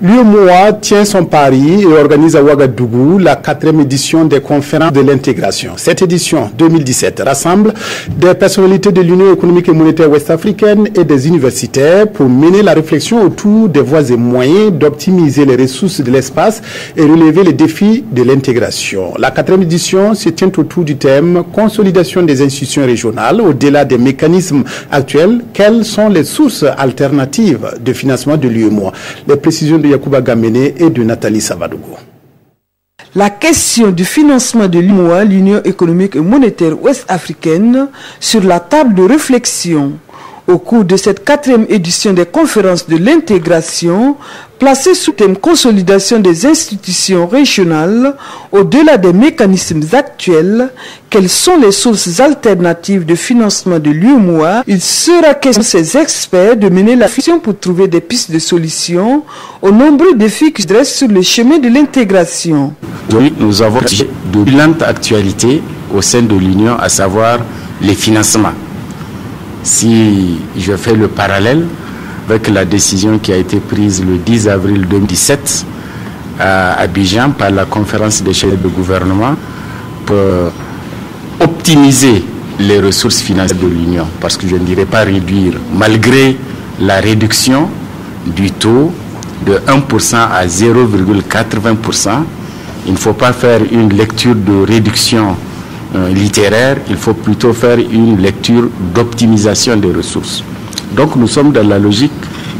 L'UEMOA tient son pari et organise à Ouagadougou la 4e édition des conférences de l'intégration. Cette édition 2017 rassemble des personnalités de l'Union économique et monétaire ouest-africaine et des universitaires pour mener la réflexion autour des voies et moyens d'optimiser les ressources de l'espace et relever les défis de l'intégration. La 4e édition se tient autour du thème « Consolidation des institutions régionales au-delà des mécanismes actuels. Quelles sont les sources alternatives de financement de l'UEMOA ?» Les précisions de Yacouba Gamene et de Nathalie Savadougou. La question du financement de l'UEMOA, l'Union économique et monétaire ouest-africaine, sur la table de réflexion. Au cours de cette 4e édition des conférences de l'intégration, placée sous thème consolidation des institutions régionales, au-delà des mécanismes actuels, quelles sont les sources alternatives de financement de l'UEMOA? Il sera question ces experts de mener la réflexion pour trouver des pistes de solutions aux nombreux défis qui se dressent sur le chemin de l'intégration. Oui, nous avons de brûlantes actualités au sein de l'Union, à savoir les financements. Si je fais le parallèle avec la décision qui a été prise le 10 avril 2017 à Abidjan par la conférence des chefs de gouvernement pour optimiser les ressources financières de l'Union, parce que je ne dirais pas réduire, malgré la réduction du taux de 1% à 0,80%, il ne faut pas faire une lecture de réduction littéraire, il faut plutôt faire une lecture d'optimisation des ressources. Donc nous sommes dans la logique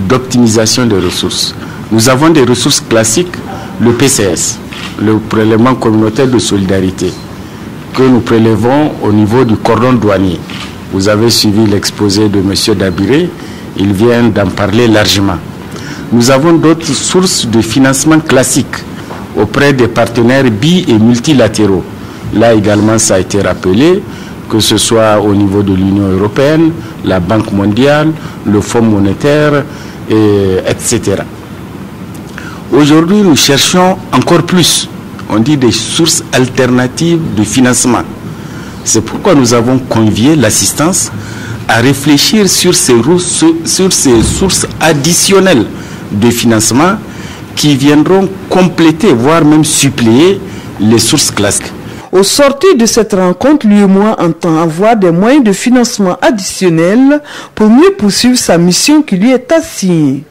d'optimisation des ressources. Nous avons des ressources classiques, le PCS, le prélèvement communautaire de solidarité, que nous prélevons au niveau du cordon douanier. Vous avez suivi l'exposé de M. Dabiré, il vient d'en parler largement. Nous avons d'autres sources de financement classiques auprès des partenaires bi- et multilatéraux. Là également, ça a été rappelé, que ce soit au niveau de l'Union européenne, la Banque mondiale, le Fonds monétaire, etc. Aujourd'hui, nous cherchons encore plus, on dit des sources alternatives de financement. C'est pourquoi nous avons convié l'assistance à réfléchir sur ces sources additionnelles de financement qui viendront compléter, voire même suppléer les sources classiques. Au sortir de cette rencontre, l'UEMOA entend avoir des moyens de financement additionnels pour mieux poursuivre sa mission qui lui est assignée.